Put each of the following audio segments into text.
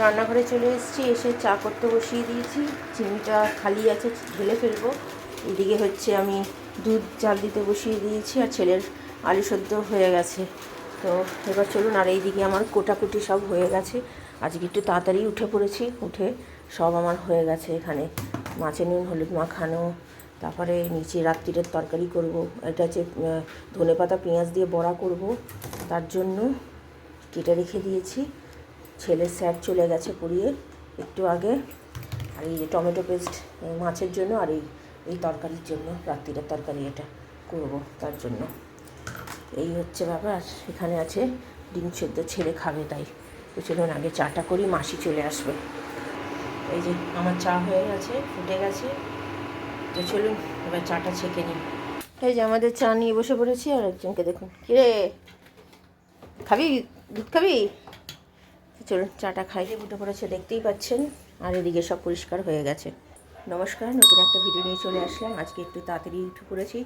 রান্নাঘরে চলে এসেছি, এসে চা করতে বসিয়ে দিয়েছি। চিনিটা খালি আছে, ঢেলে ফেলবো। এদিকে হচ্ছে আমি দুধ জাল দিতে বসিয়ে দিয়েছি, আর ছেলের আলু সেদ্ধ হয়ে গেছে। তো এবার চলুন। আর এইদিকে আমার কোটাকুটি সব হয়ে গেছে। আজকে একটু তাড়াতাড়ি উঠে পড়েছি, উঠে সব আমার হয়ে গেছে। এখানে মাছে নুন হলুদ মাখানো, তারপরে নিচে রাত্রিরের তরকারি করব। এটা হচ্ছে ধনেপাতা পেঁয়াজ দিয়ে বড়া করব, তার জন্য কেটে রেখে দিয়েছি। ছেলের স্যার চলে গেছে পড়িয়ে একটু আগে। আর এই যে টমেটো পেস্ট মাছের জন্য, আর এই তরকারির জন্য, রাত্রিরের তরকারি এটা করব, তার জন্য এই হচ্ছে ব্যাপার। এখানে আছে ডিম সেদ্ধ, ছেলে খাবে, তাই তো চলুন আগে চাটা করি, মাসি চলে আসবে। এই যে আমার চা হয়ে গেছে, ফুটে গেছে। তো চলুন এবার চাটা ছেঁকে নিই। এই যে আমাদের চা নিয়ে বসে পড়েছি, আর একজনকে দেখুন, কিরে খাবি, দুধ খাবি? চলুন চাটা খাইয়ে উঠে পড়েছে, দেখতেই পাচ্ছেন। আর এদিকে সব পরিষ্কার হয়ে গেছে। নমস্কার, নতুন একটা ভিডিও নিয়ে চলে আসলাম। আজকে একটু তাড়াতাড়ি উঠে পড়েছি,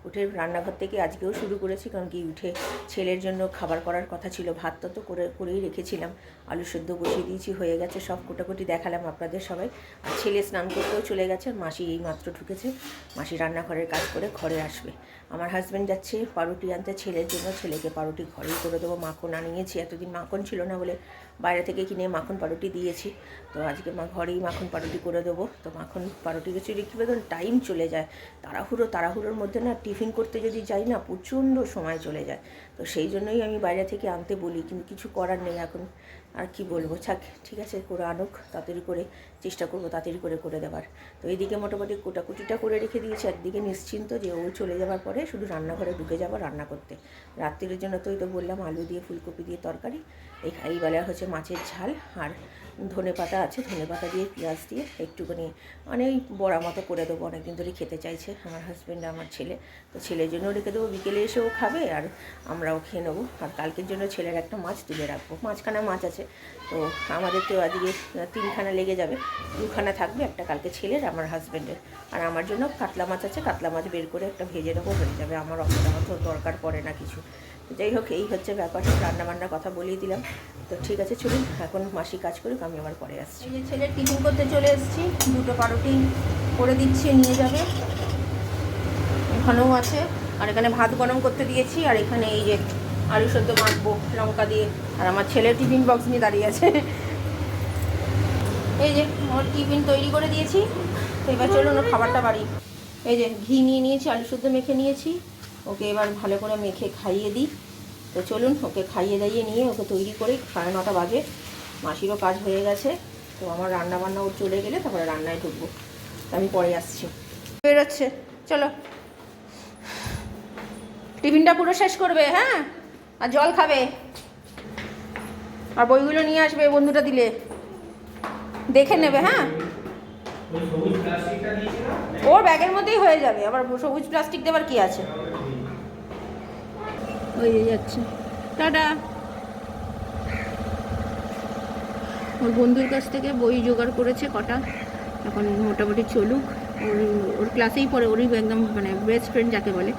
উঠে রান্নাঘর থেকে আজকেও শুরু করেছি। কারণ কি, উঠে ছেলের জন্য খাবার করার কথা ছিল, ভাতটা তো করেই রেখেছিলাম। আলু সেদ্ধ বসিয়ে দিয়েছি, হয়ে গেছে। সব কোটাকুটি দেখালাম আপনাদের সবাই। আর ছেলে স্নান করতেও চলে গেছে। মাসি এই মাত্র ঢুকেছে, মাসি রান্নাঘরের কাজ করে ঘরে আসবে। আমার হাজব্যান্ড যাচ্ছে পাউরুটি আনতে ছেলের জন্য, ছেলেকে পাউরুটি ঘরেই করে দেবো। মাখন আনিয়েছি, এতদিন মাখন ছিল না বলে বাইরে থেকে কিনে মাখন পাউরুটি দিয়েছি। তো আজকে ঘরেই মাখন পাউরুটি করে দেবো। তো মাখন পাউরুটি কিছু কী বেতন টাইম চলে যায়, তাড়াহুড়োর মধ্যে না, টিফিন করতে যদি যাই না, প্রচণ্ড সময় চলে যায়। তো সেই জন্যই আমি বাইরে থেকে আনতে বলি, কিন্তু কিছু করার নেই এখন। আর কি বলবো, থাক, ঠিক আছে, করে আনুক, তাড়াতাড়ি করে চেষ্টা করবো তাড়াতাড়ি করে দেওয়ার। তো এইদিকে মোটামুটি কোটাকুটিটা করে রেখে দিয়েছি, একদিকে নিশ্চিন্ত যে ও চলে যাওয়ার পরে শুধু রান্নাঘরে ঢুকে যাবো রান্না করতে। রাত্রির জন্য তো এটা বললাম, আলু দিয়ে ফুলকপি দিয়ে তরকারি। এই বেলা হচ্ছে মাছের ঝাল, আর ধনেপাতা আছে, ধনেপাতা দিয়ে পেঁয়াজ দিয়ে একটুখানি মানে ওই বড়া মতো করে দেবো। অনেকদিন ধরে খেতে চাইছে আমার হাজব্যান্ড, আমার ছেলে। তো ছেলের জন্য রেখে দেবো, বিকেলে এসেও খাবে আর আমরাও খেয়ে নেবো। আর কালকের জন্য ছেলের একটা মাছ তুলে রাখবো, 5খানা মাছ আছে। তো আমাদের তো আজকে 3খানা লেগে যাবে, 2খানা থাকবে, একটা কালকে ছেলের, আমার হাজব্যান্ডের। আর আমার জন্য কাতলা মাছ আছে, কাতলা মাছ বের করে একটা ভেজে নেবো, হয়ে যাবে। আমার অত দরকার পড়ে না কিছু। যাই হোক, এই হচ্ছে ব্যাপার। রান্নাবান্নার কথা বলেই দিলাম। তো ঠিক আছে, চলুন এখন মাসি কাজ করুক, আমি আবার পরে আসছি। এই যে ছেলের টিফিন করতে চলে এসেছি, 2টো পাউরুটি করে দিচ্ছি, নিয়ে যাবে। এখানেও আছে, আর এখানে ভাত গরম করতে দিয়েছি, আর এখানে এই যে আলু সেদ্ধ মাখবো লঙ্কা দিয়ে। আর আমার ছেলের টিফিন বক্স নিয়ে দাঁড়িয়ে আছে। এই যে আমার টিফিন তৈরি করে দিয়েছি। তো এবার চলুন ওর খাবারটা বাড়ি। এই যে ঘি নিয়ে নিয়েছি, আলু সেদ্ধ মেখে নিয়েছি, ওকে এবার ভালো করে মেখে খাইয়ে দিই। তো চলুন ওকে খাইয়ে দাইয়ে নিয়ে ওকে তৈরি করে, 9:30 বাজে, মাসিরও কাজ হয়ে গেছে। তো আমার রান্না বান্না ওর চলে গেলে তারপরে রান্নায় ঢুকবো। আমি পরে আসছি। বেরোচ্ছে, চলো। টিফিনটা পুরো শেষ করবে, হ্যাঁ, আর জল খাবে, আর বইগুলো নিয়ে আসবে, বন্ধুটা দিলে দেখে নেবে। হ্যাঁ, ওর ব্যাগের মধ্যেই হয়ে যাবে, আবার সবুজ প্লাস্টিক দেবার কি আছে। হয়ে যাচ্ছে, টাটা। ওর বন্ধুর কাছ থেকে বই জোগাড় করেছে কটা, এখন মোটামুটি চলুক। ওর ক্লাসেই পড়ে, ওরই একদম মানে বেস্ট ফ্রেন্ড যাকে বলে।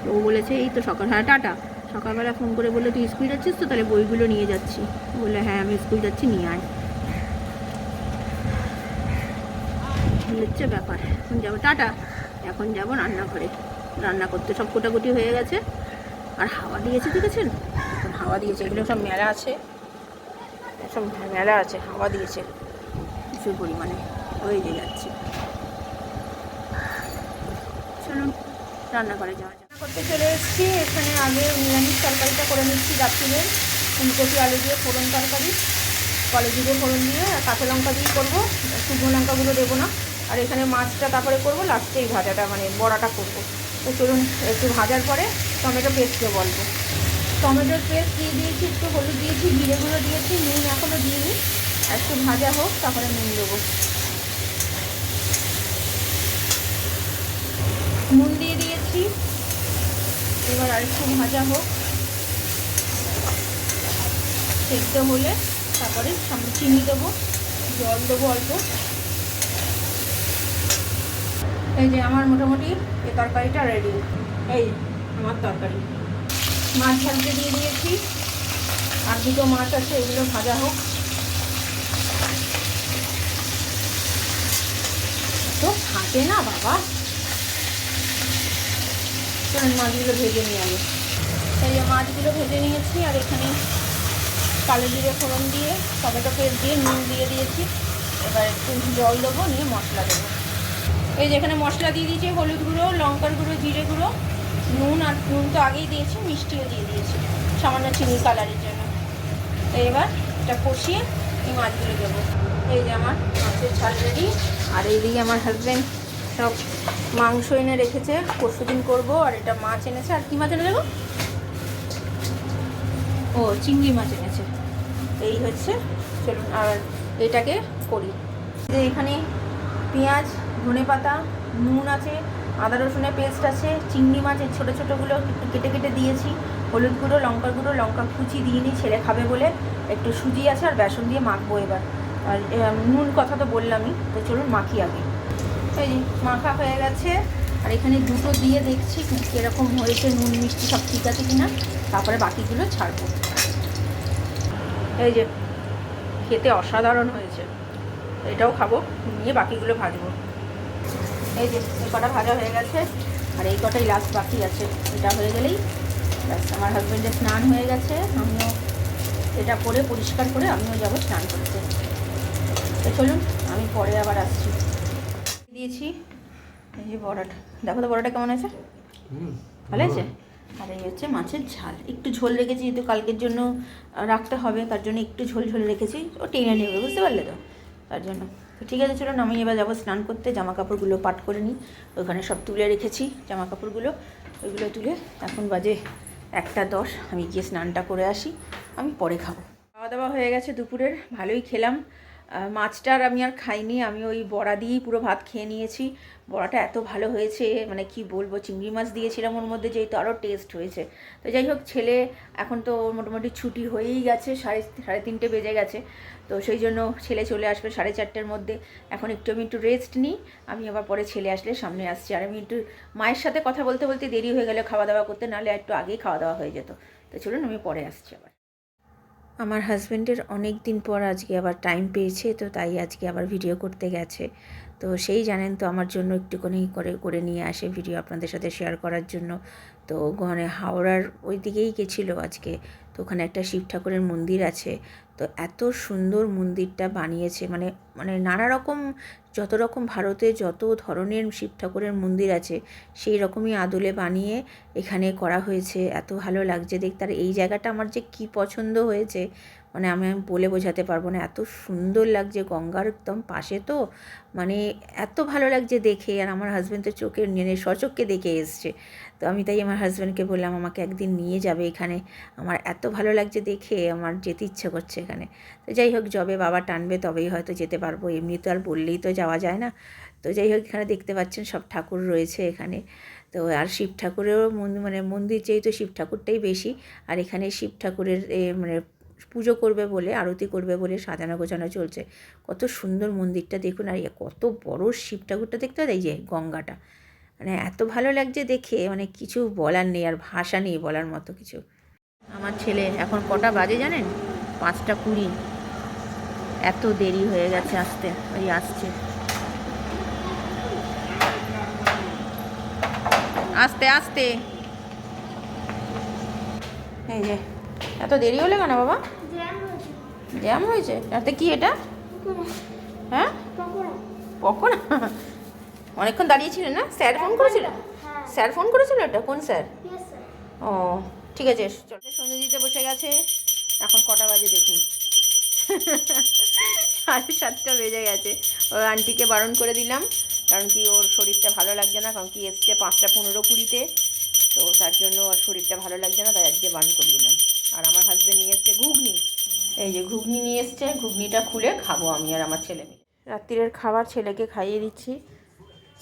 তো ও বলেছে এই তো হ্যাঁ টাটা, সকালবেলা ফোন করে বললো তুই স্কুল যাচ্ছিস তো, তাহলে বইগুলো নিয়ে যাচ্ছি। বললে হ্যাঁ আমি স্কুল যাচ্ছি, নিয়ে আয়। হচ্ছে ব্যাপার। এখন যাবো, টাটা। এখন যাবো রান্নাঘরে, রান্না করতে। সব কোটাকুটি হয়ে গেছে, আর হাওয়া দিয়েছে, দেখেছেন এখন হাওয়া দিয়েছে। এগুলো সব মেলা আছে, সব মেলা আছে, হাওয়া দিয়েছে প্রচুর পরিমাণে, হয়ে যাচ্ছে। চলুন রান্নাঘরে যাওয়া যাক। রান্না করতে চলে এসেছি। এখানে আগে নিরামিষ তরকারিটা করে নিচ্ছি, রাত্রিরে ফুলকপি আলু দিয়ে ফোড়ন তরকারি, কলেজি দিয়ে ফোড়ন দিয়ে, আর কাঁচা লঙ্কা দিয়ে করবো, শুকনো লঙ্কাগুলো দেবো না। আর এখানে মাছটা তারপরে করবো, লাস্টে এই ভাজাটা মানে বড়াটা করবো। তো চলুন একটু ভাজার পরে টমেটো পেস্ট দেবো অল্প। টমেটোর পেস্ট দিয়ে দিয়েছি, একটু হলুদ দিয়েছি, জিরে গুঁড়ো দিয়েছি, নুন এখনও দিইনি। আর একটু ভাজা হোক, তারপরে নুন দেবো। নুন দিয়ে দিয়েছি, এবার আরেকটু ভাজা হোক, সেদ্ধ হলে তারপরে চিনি দেবো, জল দেবো অল্প। এই যে আমার মোটামুটি এই তরকারিটা রেডি। এই আমার তরকারি, মাছ ভাজতে দিয়ে দিয়েছি, আর 2টো মাছ আছে, এগুলো ভাজা হোক। আসছে না বাবা। চলুন মাছগুলো ভেজে নিয়ে আগে। এই যে মাছগুলো ভেজে নিয়েছি, আর এখানে কালো জিরে ফোড়ন দিয়ে টমেটো পেস্ট দিয়ে নুন দিয়ে দিয়েছি। এবার একটু জল দেবো, নিয়ে মশলা দেবো। এই যেখানে মশলা দিয়ে দিয়েছি, হলুদ গুঁড়ো, লঙ্কার গুঁড়ো, জিরে গুঁড়ো, নুন, আর নুন তো আগেই দিয়েছি, মিষ্টিও দিয়ে দিয়েছি সামান্য চিনি কালারের জন্য। তো এবার এটা কষিয়ে এই মাছগুলো দেবো। এই যে আমার মাছের ঝাল রেডি। আর এইদিকে আমার হাজব্যান্ড সব মাংস এনে রেখেছে, পরশুদিন করবো। আর এটা মাছ এনেছে। আর কী মাছ এনে দেবো? ও, চিংড়ি মাছ এনেছে। এই হচ্ছে, চলুন আর এটাকে করি। যে এখানে পেঁয়াজ, ধনেপাতা, নুন আছে, আদা রসুনের পেস্ট আছে, চিংড়ি মাছের ছোটো ছোটোগুলো কেটে কেটে দিয়েছি, হলুদ গুঁড়ো, লঙ্কার গুঁড়ো, লঙ্কা কুচি দিইনি, ছেলে খাবে বলে। একটু সুজি আছে, আর বেসন দিয়ে মাখবো এবার। আর নুন কথা তো বললামই, তো চলুন মাখি আগে। এই যে মাখা হয়ে গেছে। আর এখানে দুটো দিয়ে দেখছি কীরকম হয়েছে, নুন মিষ্টি সব ঠিক আছে কিনা, তারপরে বাকিগুলো ছাড়বো। এই যে খেতে অসাধারণ হয়েছে, এটাও খাবো, নিয়ে বাকিগুলো ভাজবো। এই যে এই কটা ভাজা হয়ে গেছে, আর এই কটাই লাস্ট বাকি আছে। এটা হয়ে গেলেই ব্যাস, আমার হাজব্যান্ডের স্নান হয়ে গেছে। আমিও এটা করে পরিষ্কার করে আমিও যাবো স্নান করতে। তো চলুন আমি পরে আবার আসছি। দিয়েছি এই যে বড়াটা, দেখো তো বড়াটা কেমন আছে, ভালো আছে। আর এই হচ্ছে মাছের ঝাল, একটু ঝোল রেখেছি, যেহেতু কালকের জন্য রাখতে হবে, তার জন্য একটু ঝোল ঝোল রেখেছি। ও টেনে নেবে, বুঝতে পারলে তো, তার জন্য। তো ঠিক আছে, চলুন আমি এবার যাবো স্নান করতে। জামা কাপড়গুলো পাট করে নিই, ওখানে সব তুলে রেখেছি জামা কাপড়গুলো, ওইগুলো তুলে। এখন বাজে 1:10, আমি গিয়ে স্নানটা করে আসি, আমি পরে খাবো। খাওয়া দাওয়া হয়ে গেছে দুপুরের, ভালোই খেলাম। মাছটার আমি আর খাইনি, আমি ওই বড়া দিয়েই পুরো ভাত খেয়ে নিয়েছি। বড়াটা এত ভালো হয়েছে, মানে কি বলবো, চিংড়ি মাছ দিয়েছিলাম ওর মধ্যে, যেহেতু আরও টেস্ট হয়েছে। তো যাই হোক, ছেলে এখন তো মোটামুটি ছুটি হয়েই গেছে, সাড়ে 3টে বেজে গেছে। তো সেই জন্য ছেলে চলে আসবে 4:30-র মধ্যে। এখন আমি একটু রেস্ট নিই, আমি আবার পরে ছেলে আসলে সামনে আসছি। আর আমি একটু মায়ের সাথে কথা বলতে বলতে দেরি হয়ে গেলে খাওয়া দাওয়া করতে, নাহলে একটু আগেই খাওয়া দাওয়া হয়ে যেত। তো চলুন আমি পরে আসছি আবার। আমার হাজব্যান্ডের অনেক দিন পর আজকে আবার টাইম পেয়েছে, তো তাই আজকে আবার ভিডিও করতে গেছে। তো সেই জানেন তো, আমার জন্য একটুখানি করে নিয়ে আসে ভিডিও আপনাদের সাথে শেয়ার করার জন্য। তো ওখানে হাওড়ার ওই দিকেই গেছিলো আজকে। তো ওখানে একটা শিব ঠাকুরের মন্দির আছে, তো এত সুন্দর মন্দিরটা বানিয়েছে, মানে মানে নানা রকম, যত রকম ভারতে যত ধরনের শিব ঠাকুরের মন্দির আছে, সেই রকমই আদলে বানিয়ে এখানে করা হয়েছে। এত ভালো লাগছে দেখতে। আর এই জায়গাটা আমার যে কী পছন্দ হয়েছে, মানে আমি বলে বোঝাতে পারবো না, এত সুন্দর লাগছে। গঙ্গার একদম পাশে তো, মানে এত ভালো লাগছে দেখে। আর আমার হাজব্যান্ড তো চোখের স্বচক্ষে দেখে এসছে। তো আমি তাই আমার হাজব্যান্ডকে বললাম আমাকে একদিন নিয়ে যাবে এখানে, আমার এত ভালো লাগছে দেখে, আমার যেতে ইচ্ছে করছে এখানে। তো যাই হোক, যবে বাবা টানবে তবেই হয়তো যেতে পারবো, এমনি তো আর বললেই তো যাওয়া যায় না। তো যাই হোক, এখানে দেখতে পাচ্ছেন সব ঠাকুর রয়েছে এখানে। তো আর শিব ঠাকুরেরও মানে মন্দির যেহেতু শিব ঠাকুরটাই বেশি, আর এখানে শিব ঠাকুরের মানে পুজো করবে বলে, আরতি করবে বলে সাজানো গোছানো চলছে। কত সুন্দর মন্দিরটা দেখুন, আর কত বড় শিব ঠাকুরটা দেখতে হয়, এই যে গঙ্গাটা, মানে এত ভালো লাগছে দেখে, মানে কিছু বলার নেই, আর ভাষা নেই বলার মতো কিছু। আমার ছেলে এখন কটা বাজে জানেন? 5:20। এত দেরি হয়ে গেছে আসতে, ওই আসছে, আস্তে আস্তে। এই যে এত দেরি হলে কেন বাবা? জ্যাম হয়েছে। তাতে কি এটা? হ্যাঁ, পকোড়া। অনেকক্ষণ দাঁড়িয়েছিলেন না? স্যার ফোন করেছিল? স্যার ফোন করেছিল? এটা কোন স্যার? ও ঠিক আছে, চলে সন্ধে দিতে বসে গেছে। এখন কটা বাজে দেখুন, 7:30 বেজে গেছে। ওই আন্টিকে বারণ করে দিলাম, কারণ কি ওর শরীরটা ভালো লাগছে না, কারণ কি এসছে 5:15-20-তে, তো তার জন্য ওর শরীরটা ভালো লাগছে না, তাই আজকে বারণ করে দিলাম। আর আমার হাজব্যান্ড নিয়ে এসছে ঘুগনি, এই যে ঘুগনি নিয়ে এসছে, ঘুগনিটা খুলে খাবো আমি আর আমার ছেলে মিলে। রাত্রিরের খাবার ছেলেকে খাইয়ে দিচ্ছি,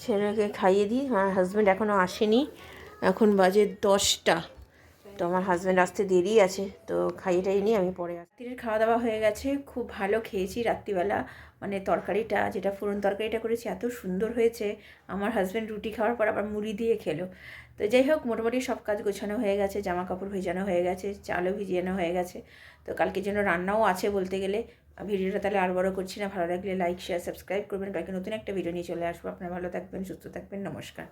ছেলেকে খাইয়ে দিই। আমার হাজব্যান্ড এখনও আসেনি, এখন বাজে 10টা। তো আমার হাজব্যান্ড আসতে দেরি আছে, তো খাইয়ে টাইয়ে নিয়ে আমি পরে আসি। রাত্রির খাওয়া দাওয়া হয়ে গেছে, খুব ভালো খেয়েছি রাত্রিবেলা। মানে তরকারিটা, যেটা ফোড়ন তরকারিটা করেছি, এত সুন্দর হয়েছে। আমার হাজব্যান্ড রুটি খাওয়ার পর আবার মুড়ি দিয়ে খেলো। তো যাই হোক, মোটামুটি সব কাজ গোছানো হয়ে গেছে, জামা কাপড় ভেজানো হয়ে গেছে, চালও ভিজিয়ানো হয়ে গেছে। তো কালকের জন্য রান্নাও আছে বলতে গেলে, ভিডিওটা তাহলে আর বড় করছি না, ভালো লাগলে লাইক শেয়ার সাবস্ক্রাইব করবেন। কালকে নতুন একটা ভিডিও নিয়ে চলে আসবো। আপনারা ভালো থাকবেন, সুস্থ থাকবেন, নমস্কার।